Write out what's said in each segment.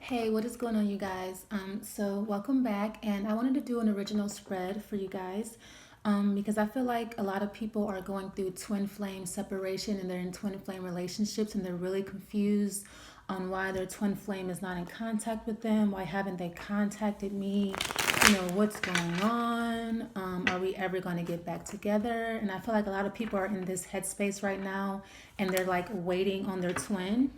Hey, what is going on, you guys? So welcome back, and I wanted to do an original spread for you guys, because I feel like a lot of people are going through twin flame separation and they're in twin flame relationships and they're really confused on why their twin flame is not in contact with them. Why haven't they contacted me? What's going on? Are we ever going to get back together? And I feel like a lot of people are in this headspace right now and they're like waiting on their twin,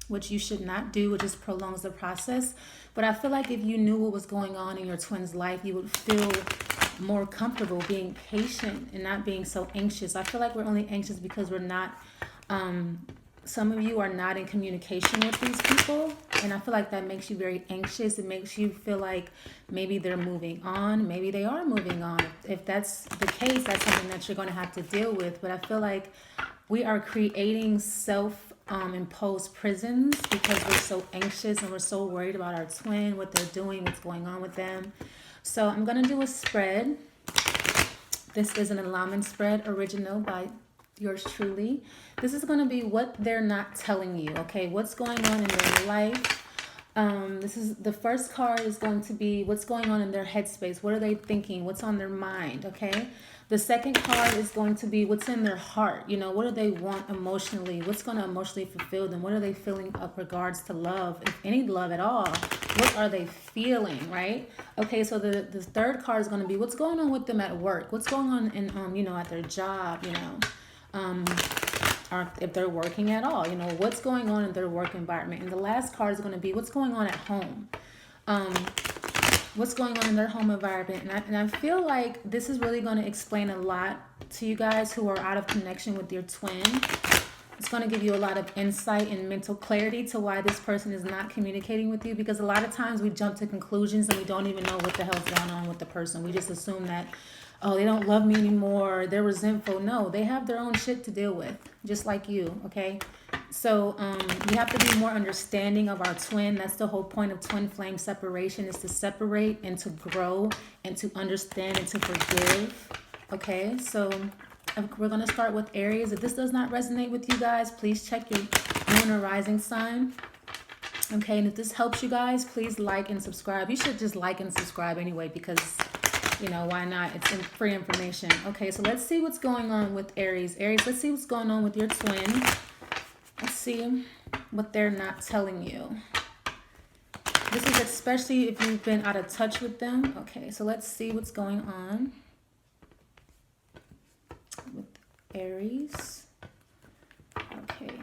which you should not do. It just prolongs the process. But I feel like if you knew what was going on in your twin's life, you would feel more comfortable being patient and not being so anxious. I feel like we're only anxious because we're not, some of you are not in communication with these people. And I feel like that makes you very anxious. It makes you feel like maybe they're moving on. Maybe they are moving on. If that's the case, that's something that you're going to have to deal with. But I feel like we are creating imposed prisons because we're so anxious and we're so worried about our twin, what they're doing, what's going on with them. So I'm going to do a spread. This is an alignment spread, original by yours truly. This is going to be what they're not telling you, okay? What's going on in their life. This is the first card is going to be what's going on in their headspace. What are they thinking? What's on their mind, okay? The second card is going to be what's in their heart. What do they want emotionally? What's going to emotionally fulfill them? What are they feeling up regards to love, if any love at all? What are they feeling, right? Okay, so the third card is going to be what's going on with them at work. What's going on in at their job, or if they're working at all, what's going on in their work environment. And the last card is going to be what's going on at home. What's going on in their home environment. And I feel like this is really going to explain a lot to you guys who are out of connection with your twin. It's going to give you a lot of insight and mental clarity to why this person is not communicating with you, because a lot of times we jump to conclusions and we don't even know what the hell's going on with the person. We just assume that, oh, they don't love me anymore, they're resentful. No, they have their own shit to deal with, just like you, okay? So you have to be more understanding of our twin. That's the whole point of twin flame separation, is to separate and to grow and to understand and to forgive. Okay, so we're going to start with Aries. If this does not resonate with you guys, please check your moon or rising sign. Okay, and if this helps you guys, please like and subscribe. You should just like and subscribe anyway, because why not? It's free information. Okay, so let's see what's going on with Aries. Aries, let's see what's going on with your twin. Let's see what they're not telling you. This is especially if you've been out of touch with them. Okay, so let's see what's going on with Aries. Okay,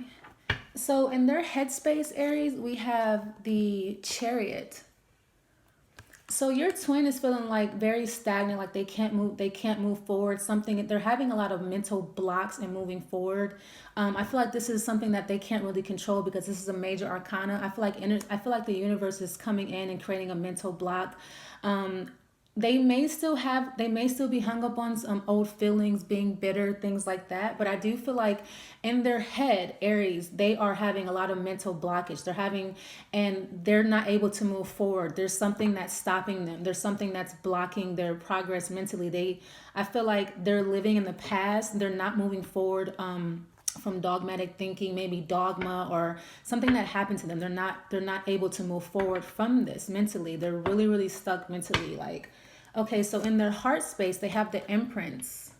so in their headspace, Aries, we have the Chariot. So your twin is feeling like very stagnant, like they can't move forward. They're having a lot of mental blocks in moving forward. I feel like this is something that they can't really control because this is a major arcana. I feel like the universe is coming in and creating a mental block. They may still be hung up on some old feelings, being bitter, things like that. But I do feel like in their head, Aries, they are having a lot of mental blockage. And they're not able to move forward. There's something that's stopping them. There's something that's blocking their progress mentally. I feel like they're living in the past. They're not moving forward. From dogmatic thinking, maybe dogma or something that happened to them. They're not able to move forward from this mentally. They're really, really stuck mentally. Okay, so in their heart space, they have the imprints.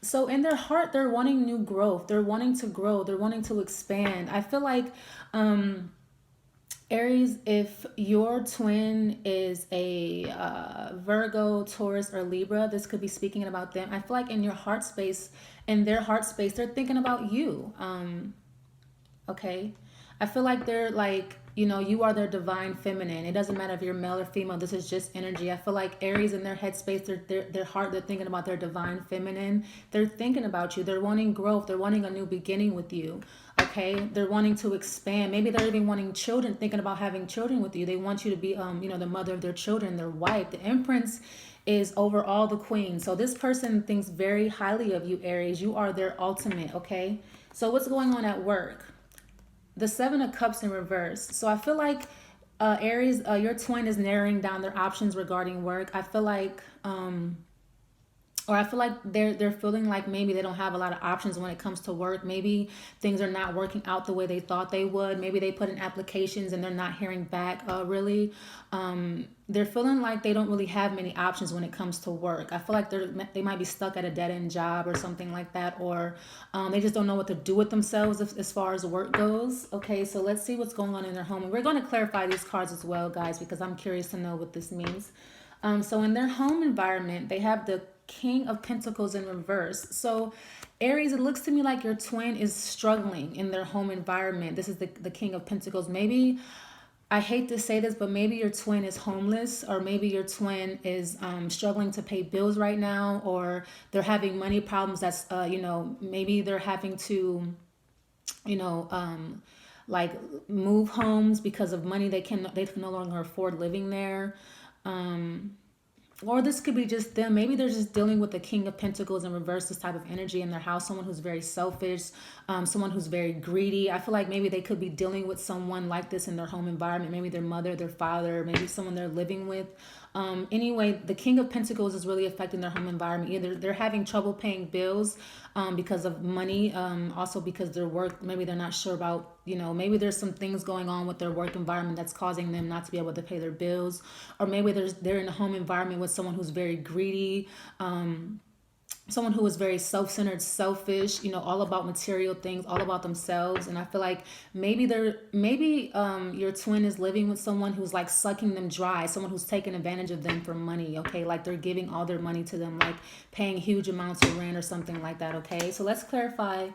So in their heart, they're wanting new growth. They're wanting to grow. They're wanting to expand. I feel like Aries, if your twin is a Virgo, Taurus, or Libra, this could be speaking about them. I feel like in their heart space, they're thinking about you. Okay. I feel like they're like, you are their divine feminine. It doesn't matter if you're male or female. This is just energy. I feel like Aries in their headspace, their heart, they're thinking about their divine feminine. They're thinking about you. They're wanting growth. They're wanting a new beginning with you. Okay. They're wanting to expand. Maybe they're even wanting children, thinking about having children with you. They want you to be, the mother of their children, their wife. The Empress is overall the queen. So this person thinks very highly of you, Aries. You are their ultimate. Okay. So what's going on at work? The Seven of Cups in reverse. So I feel like Aries, your twin is narrowing down their options regarding work. I feel like or I feel like they're feeling like maybe they don't have a lot of options when it comes to work. Maybe things are not working out the way they thought they would. Maybe they put in applications and they're not hearing back really. They're feeling like they don't really have many options when it comes to work. I feel like they might be stuck at a dead end job or something like that, or they just don't know what to do with themselves as far as work goes. Okay, so let's see what's going on in their home, and we're going to clarify these cards as well, guys, because I'm curious to know what this means. So in their home environment, they have the King of Pentacles in reverse. So Aries, it looks to me like your twin is struggling in their home environment. This is the King of Pentacles. Maybe, I hate to say this, but maybe your twin is homeless, or maybe your twin is struggling to pay bills right now, or they're having money problems. That's, maybe they're having to, you know, like move homes because of money. They can no longer afford living there. Or this could be just them. Maybe they're just dealing with the King of Pentacles in reverse, this type of energy in their house. Someone who's very selfish, someone who's very greedy. I feel like maybe they could be dealing with someone like this in their home environment. Maybe their mother, their father, maybe someone they're living with. Anyway, the King of Pentacles is really affecting their home environment. Either they're having trouble paying bills because of money, also because their work, maybe they're not sure about, maybe there's some things going on with their work environment that's causing them not to be able to pay their bills. Or maybe they're in a home environment with someone who's very greedy, someone who is very self-centered, selfish, all about material things, all about themselves. And I feel like maybe your twin is living with someone who's like sucking them dry, someone who's taking advantage of them for money. Okay, like they're giving all their money to them, like paying huge amounts of rent or something like that. Okay, so let's clarify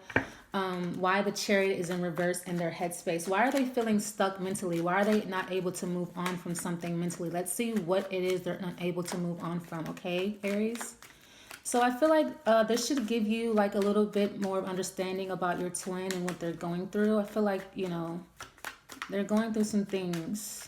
why the Chariot is in reverse in their headspace. Why are they feeling stuck mentally? Why are they not able to move on from something mentally? Let's see what it is they're not able to move on from. Okay, Aries. So I feel like this should give you like a little bit more understanding about your twin and what they're going through. I feel like, they're going through some things.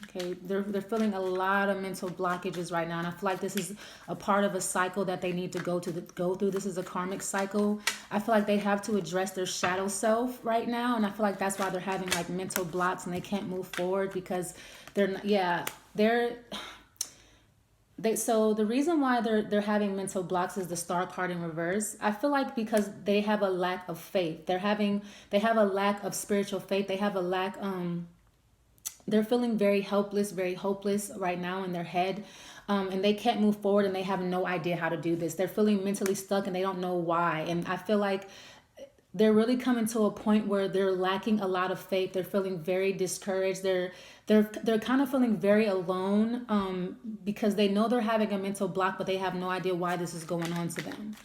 Okay, they're feeling a lot of mental blockages right now, and I feel like this is a part of a cycle that they need to go through. This is a karmic cycle. I feel like they have to address their shadow self right now, and I feel like that's why they're having like mental blocks and they can't move forward because so the reason why they're having mental blocks is the Star card in reverse. I feel like because they have a lack of faith. They have a lack of spiritual faith. They have a lack they're feeling very helpless, very hopeless right now in their head. And they can't move forward and they have no idea how to do this. They're feeling mentally stuck and they don't know why. And I feel like they're really coming to a point where they're lacking a lot of faith. They're feeling very discouraged. They're kind of feeling very alone because they know they're having a mental block, but they have no idea why this is going on to them.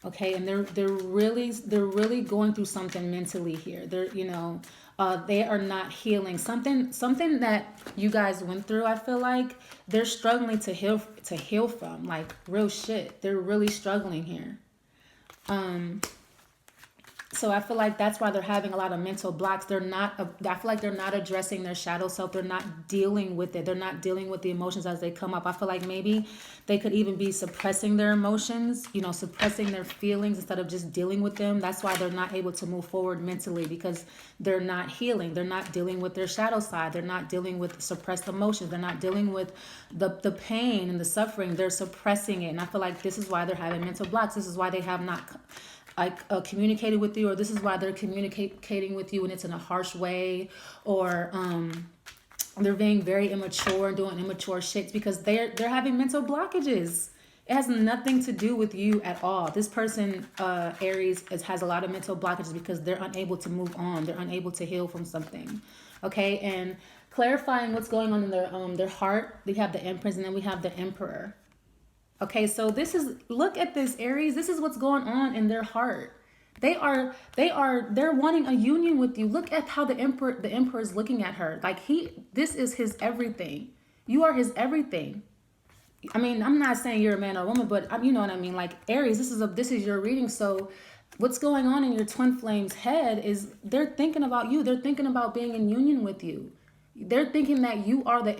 Okay, and they're really going through something mentally here. They are not healing something that you guys went through. I feel like they're struggling to heal from, like real shit. They're really struggling here. So I feel like that's why they're having a lot of mental blocks. I feel like they're not addressing their shadow self. They're not dealing with it. They're not dealing with the emotions as they come up. I feel like maybe they could even be suppressing their emotions, suppressing their feelings instead of just dealing with them. That's why they're not able to move forward mentally, because they're not healing. They're not dealing with their shadow side. They're not dealing with suppressed emotions. They're not dealing with the pain and the suffering. They're suppressing it. And I feel like this is why they're having mental blocks. This is why they have not communicated with you, or this is why they're communicating with you and it's in a harsh way, or they're being very immature and doing immature shit because they're having mental blockages. It has nothing to do with you at all. This person, Aries, has a lot of mental blockages because they're unable to move on. They're unable to heal from something. Okay, and clarifying what's going on in their heart, we have the Empress and then we have the Emperor. Okay, so look at this, Aries. This is what's going on in their heart. They're wanting a union with you. Look at how the emperor is looking at her. Like this is his everything. You are his everything. I mean, I'm not saying you're a man or a woman, but you know what I mean. Like Aries, this is your reading. So what's going on in your twin flame's head is they're thinking about you. They're thinking about being in union with you. They're thinking that you are the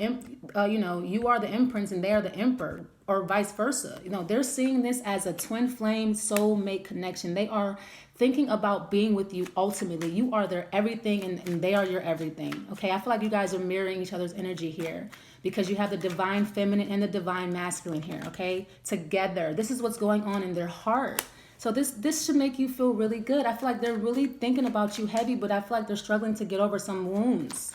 you are the empress and they are the emperor, or vice versa. They're seeing this as a twin flame soulmate connection. They are thinking about being with you ultimately. You are their everything, and they are your everything. Okay, I feel like you guys are mirroring each other's energy here, because you have the divine feminine and the divine masculine here, okay, together. This is what's going on in their heart. So this should make you feel really good. I feel like they're really thinking about you heavy, but I feel like they're struggling to get over some wounds.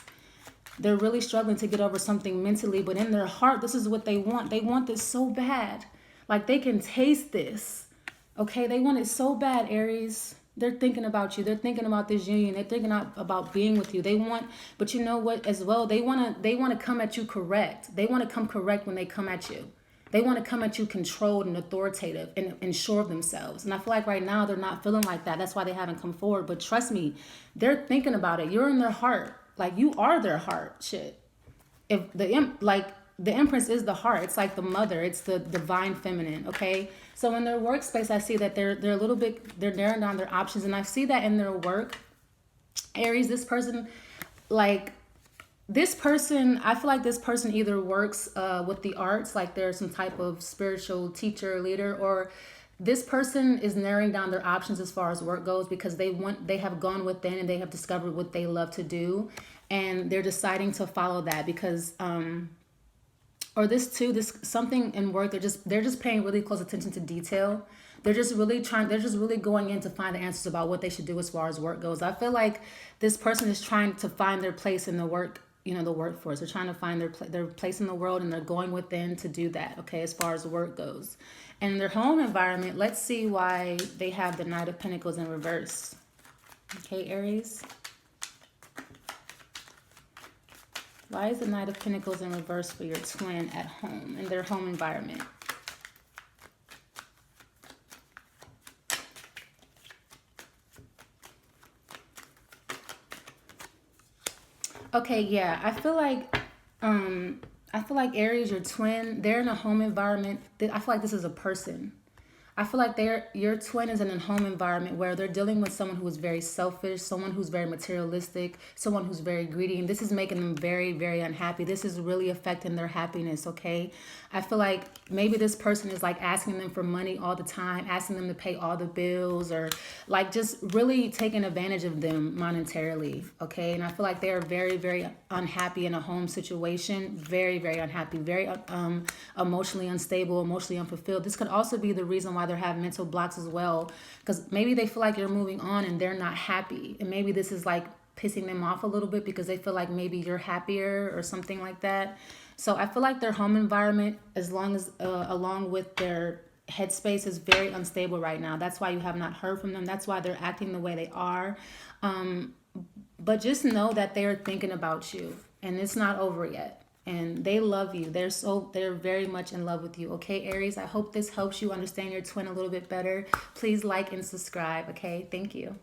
They're really struggling to get over something mentally, but in their heart, this is what they want. They want this so bad. Like, they can taste this. Okay, they want it so bad, Aries. They're thinking about you. They're thinking about this union. They're thinking about being with you. They want, but you know what as well? They want to come at you correct. They want to come correct when they come at you. They want to come at you controlled and authoritative and sure of themselves. And I feel like right now they're not feeling like that. That's why they haven't come forward. But trust me, they're thinking about it. You're in their heart. Like, you are their heart. Shit. If the empress is the heart. It's like the mother. It's the divine feminine. Okay. So in their workspace, I see that they're a little bit, they're narrowing down their options, and I see that in their work. Aries, this person, I feel like this person either works with the arts, like they're some type of spiritual teacher or leader, or this person is narrowing down their options as far as work goes, because they have gone within and they have discovered what they love to do, and they're deciding to follow that because or this something in work, they're just paying really close attention to detail. They're just really going in to find the answers about what they should do as far as work goes. I feel like this person is trying to find their place in the workforce. They're trying to find their place in the world, and they're going within to do that, okay, as far as work goes. And their home environment, let's see why they have the Knight of Pentacles in reverse. Okay, Aries. Why is the Knight of Pentacles in reverse for your twin at home, in their home environment? Okay, yeah, I feel like Aries, your twin, they're in a home environment. I feel like this is a person. I feel like your twin is in a home environment where they're dealing with someone who is very selfish, someone who's very materialistic, someone who's very greedy, and this is making them very, very unhappy. This is really affecting their happiness, okay? I feel like maybe this person is like asking them for money all the time, asking them to pay all the bills, or like just really taking advantage of them monetarily, okay? And I feel like they are very, very unhappy in a home situation, very, very unhappy, very emotionally unstable, emotionally unfulfilled. This could also be the reason why they're having mental blocks as well, because maybe they feel like you're moving on and they're not happy, and maybe this is like pissing them off a little bit because they feel like maybe you're happier or something like that. So I feel like their home environment, along with their headspace, is very unstable right now. That's why you have not heard from them. That's why they're acting the way they are. But just know that they're thinking about you, and it's not over yet. And they love you. They're very much in love with you. Okay, Aries, I hope this helps you understand your twin a little bit better. Please like and subscribe. Okay, thank you.